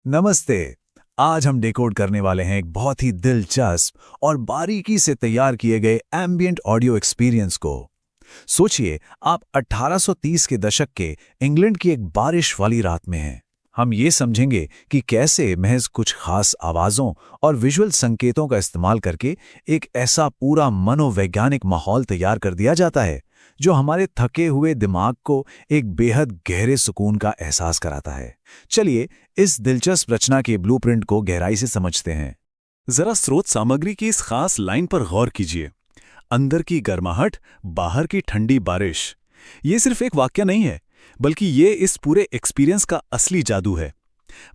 नमस्ते। आज हम डिकोड करने वाले हैं एक बहुत ही दिलचस्प और बारीकी से तैयार किए गए एम्बिएंट ऑडियो एक्सपीरियंस को। सोचिए, आप 1830 के दशक के इंग्लैंड की एक बारिश वाली रात में हैं। हम ये समझेंगे कि कैसे महज कुछ खास आवाज़ों और विजुअल संकेतों का इस्तेमाल करके एक ऐसा पूरा मनोवैज्ञानिक माहौल तैयार कर दिया जाता है जो हमारे थके हुए दिमाग को एक बेहद गहरे सुकून का एहसास कराता है। चलिए इस दिलचस्प रचना के ब्लूप्रिंट को गहराई से समझते हैं। जरा स्रोत सामग्री की इस खास लाइन पर गौर कीजिए। अंदर की गर्माहट, बाहर की ठंडी बारिश। ये सिर्फ एक वाक्य नहीं है, बल्कि ये इस पूरे एक्सपीरियंस का असली जादू है।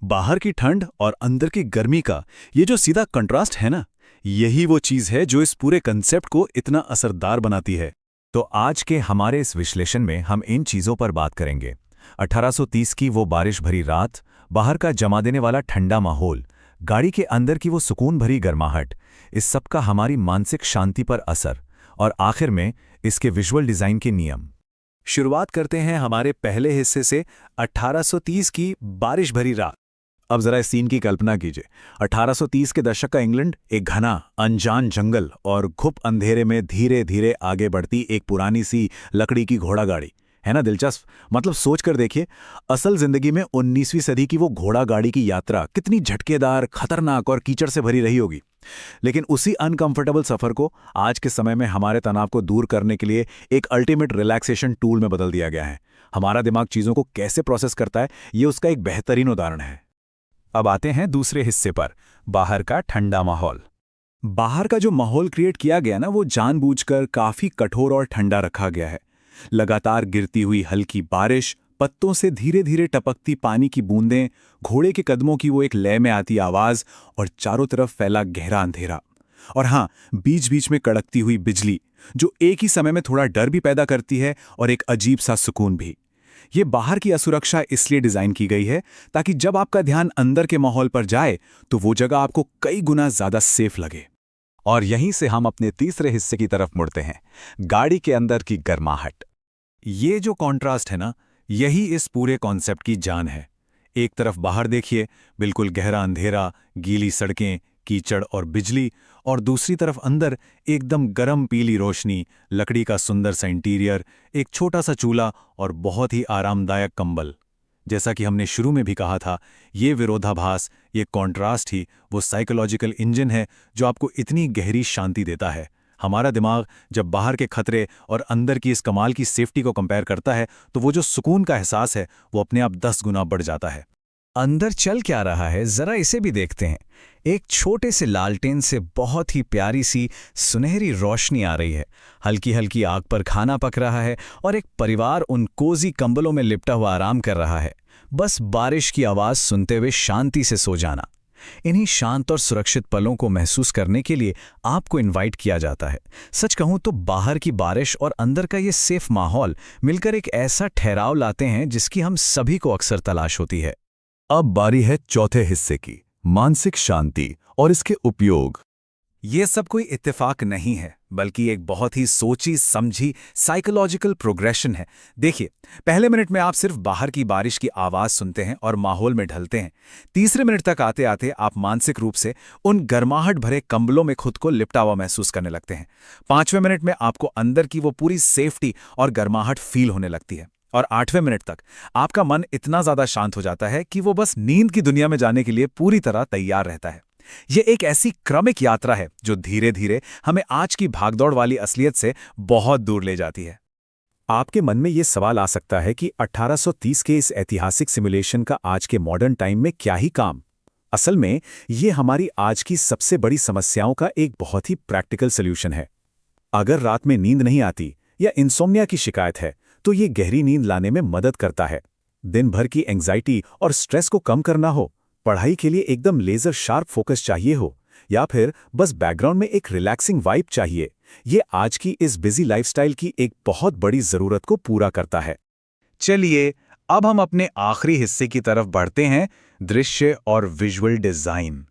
बाहर की ठंड और अंदर की गर्मी का ये जो सीधा कंट्रास्ट है ना, यही वो चीज है जो इस पूरे कंसेप्ट को इतना असरदार बनाती है। तो आज के हमारे इस विश्लेषण में हम इन चीज़ों पर बात करेंगे। 1830 की वो बारिश भरी रात, बाहर का जमा देने वाला ठंडा माहौल, गाड़ी के अंदर की वो सुकून भरी गर्माहट, इस सब का हमारी मानसिक शांति पर असर, और आखिर में इसके विजुअल डिज़ाइन के नियम। शुरुआत करते हैं हमारे पहले हिस्से से, 1830 की बारिश भरी रात। अब जरा इस सीन की कल्पना कीजिए। 1830 के दशक का इंग्लैंड एक घना अनजान जंगल और घुप अंधेरे में धीरे धीरे आगे बढ़ती एक पुरानी सी लकड़ी की घोड़ा गाड़ी। है ना दिलचस्प? मतलब सोच कर देखिए, असल जिंदगी में 19वीं सदी की वो घोड़ा गाड़ी की यात्रा कितनी झटकेदार, खतरनाक और कीचड़ से भरी रही होगी। लेकिन उसी अनकंफर्टेबल सफर को आज के समय में हमारे तनाव को दूर करने के लिए एक अल्टीमेट रिलैक्सेशन टूल में बदल दिया गया है। हमारा दिमाग चीजों को कैसे प्रोसेस करता है, ये उसका एक बेहतरीन उदाहरण है। अब आते हैं दूसरे हिस्से पर, बाहर का ठंडा माहौल। बाहर का जो माहौल क्रिएट किया गया ना, वो जानबूझकर काफी कठोर और ठंडा रखा गया है। लगातार गिरती हुई हल्की बारिश, पत्तों से धीरे धीरे टपकती पानी की बूंदें, घोड़े के कदमों की वो एक लय में आती आवाज, और चारों तरफ फैला गहरा अंधेरा। और हाँ, बीच बीच में कड़कती हुई बिजली, जो एक ही समय में थोड़ा डर भी पैदा करती है और एक अजीब सा सुकून भी। ये बाहर की असुरक्षा इसलिए डिजाइन की गई है ताकि जब आपका ध्यान अंदर के माहौल पर जाए तो वो जगह आपको कई गुना ज्यादा सेफ लगे। और यहीं से हम अपने तीसरे हिस्से की तरफ मुड़ते हैं, गाड़ी के अंदर की गर्माहट। ये जो कॉन्ट्रास्ट है ना, यही इस पूरे कॉन्सेप्ट की जान है। एक तरफ बाहर देखिए, बिल्कुल गहरा अंधेरा, गीली सड़कें, कीचड़ और बिजली, और दूसरी तरफ अंदर एकदम गरम पीली रोशनी, लकड़ी का सुंदर सा इंटीरियर, एक छोटा सा चूल्हा और बहुत ही आरामदायक कंबल। जैसा कि हमने शुरू में भी कहा था, ये विरोधाभास, ये कॉन्ट्रास्ट ही वो साइकोलॉजिकल इंजन है जो आपको इतनी गहरी शांति देता है। हमारा दिमाग जब बाहर के खतरे और अंदर की इस कमाल की सेफ्टी को कंपेयर करता है, तो वो जो सुकून का एहसास है वो अपने आप 10 गुना बढ़ जाता है। अंदर चल क्या रहा है, जरा इसे भी देखते हैं। एक छोटे से लालटेन से बहुत ही प्यारी सी सुनहरी रोशनी आ रही है। हल्की हल्की आग पर खाना पक रहा है और एक परिवार उन कोजी कंबलों में लिपटा हुआ आराम कर रहा है, बस बारिश की आवाज सुनते हुए शांति से सो जाना। इन्हीं शांत और सुरक्षित पलों को महसूस करने के लिए आपको इनवाइट किया जाता है। सच कहूं तो बाहर की बारिश और अंदर का ये सेफ माहौल मिलकर एक ऐसा ठहराव लाते हैं जिसकी हम सभी को अक्सर तलाश होती है। अब बारी है चौथे हिस्से की, मानसिक शांति और इसके उपयोग। ये सब कोई इत्तेफाक नहीं है, बल्कि एक बहुत ही सोची समझी साइकोलॉजिकल प्रोग्रेशन है। देखिए, पहले मिनट में आप सिर्फ बाहर की बारिश की आवाज़ सुनते हैं और माहौल में ढलते हैं। तीसरे मिनट तक आते आते आप मानसिक रूप से उन गर्माहट भरे कंबलों में खुद को लिपटा हुआ महसूस करने लगते हैं। 5वें मिनट में आपको अंदर की वो पूरी सेफ्टी और गर्माहट फील होने लगती है। और 8वें मिनट तक आपका मन इतना ज़्यादा शांत हो जाता है कि वो बस नींद की दुनिया में जाने के लिए पूरी तरह तैयार रहता है। ये एक ऐसी क्रमिक यात्रा है जो धीरे धीरे हमें आज की भागदौड़ वाली असलियत से बहुत दूर ले जाती है। आपके मन में ये सवाल आ सकता है कि 1830 के इस ऐतिहासिक सिमुलेशन का आज के मॉडर्न टाइम में क्या ही काम। असल में ये हमारी आज की सबसे बड़ी समस्याओं का एक बहुत ही प्रैक्टिकल सॉल्यूशन है। अगर रात में नींद नहीं आती या इंसोम्निया की शिकायत है, तो ये गहरी नींद लाने में मदद करता है। दिन भर की एंग्जाइटी और स्ट्रेस को कम करना हो, पढ़ाई के लिए एकदम लेजर शार्प फोकस चाहिए हो, या फिर बस बैकग्राउंड में एक रिलैक्सिंग वाइब चाहिए, ये आज की इस बिजी लाइफस्टाइल की एक बहुत बड़ी जरूरत को पूरा करता है। चलिए, अब हम अपने आखिरी हिस्से की तरफ बढ़ते हैं, दृश्य और विजुअल डिजाइन।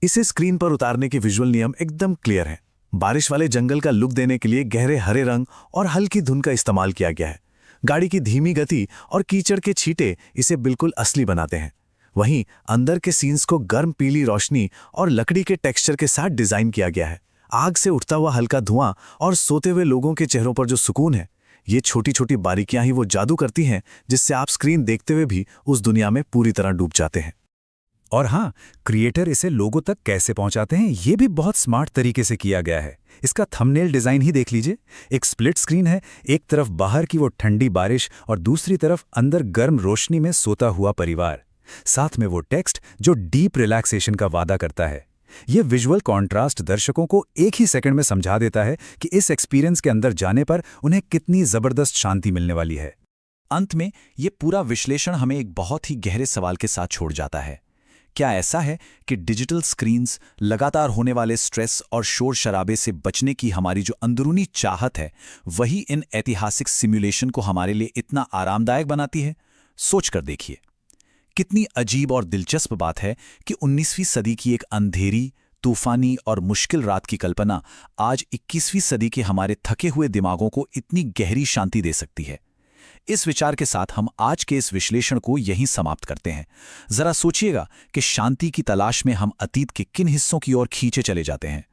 इसे स्क्रीन पर उतारने के विजुअल नियम एकदम क्लियर हैं। बारिश वाले जंगल का लुक देने के लिए गहरे हरे रंग और हल्की धुन का इस्तेमाल किया गया है। गाड़ी की धीमी गति और कीचड़ के छींटे इसे बिल्कुल असली बनाते हैं। वहीं अंदर के सीन्स को गर्म पीली रोशनी और लकड़ी के टेक्सचर के साथ डिजाइन किया गया है। आग से उठता हुआ हल्का धुआं और सोते हुए लोगों के चेहरों पर जो सुकून है, ये छोटी छोटी बारीकियां ही वो जादू करती हैं जिससे आप स्क्रीन देखते हुए भी उस दुनिया में पूरी तरह डूब जाते हैं। और हाँ, क्रिएटर इसे लोगों तक कैसे पहुंचाते हैं ये भी बहुत स्मार्ट तरीके से किया गया है। इसका थंबनेल डिजाइन ही देख लीजिए। एक स्प्लिट स्क्रीन है, एक तरफ बाहर की वो ठंडी बारिश और दूसरी तरफ अंदर गर्म रोशनी में सोता हुआ परिवार, साथ में वो टेक्स्ट जो डीप रिलैक्सेशन का वादा करता है। ये विजुअल कॉन्ट्रास्ट दर्शकों को एक ही सेकंड में समझा देता है कि इस एक्सपीरियंस के अंदर जाने पर उन्हें कितनी जबरदस्त शांति मिलने वाली है। अंत में ये पूरा विश्लेषण हमें एक बहुत ही गहरे सवाल के साथ छोड़ जाता है। क्या ऐसा है कि डिजिटल स्क्रीन्स, लगातार होने वाले स्ट्रेस और शोर शराबे से बचने की हमारी जो अंदरूनी चाहत है, वही इन ऐतिहासिक सिमुलेशन को हमारे लिए इतना आरामदायक बनाती है? सोच कर देखिए। कितनी अजीब और दिलचस्प बात है कि 19वीं सदी की एक अंधेरी, तूफानी और मुश्किल रात की कल्पना आज 21वीं सदी के हमारे थके हुए दिमागों को इतनी गहरी शांति दे सकती है। इस विचार के साथ हम आज के इस विश्लेषण को यहीं समाप्त करते हैं। जरा सोचिएगा कि शांति की तलाश में हम अतीत के किन हिस्सों की ओर खींचे चले जाते हैं।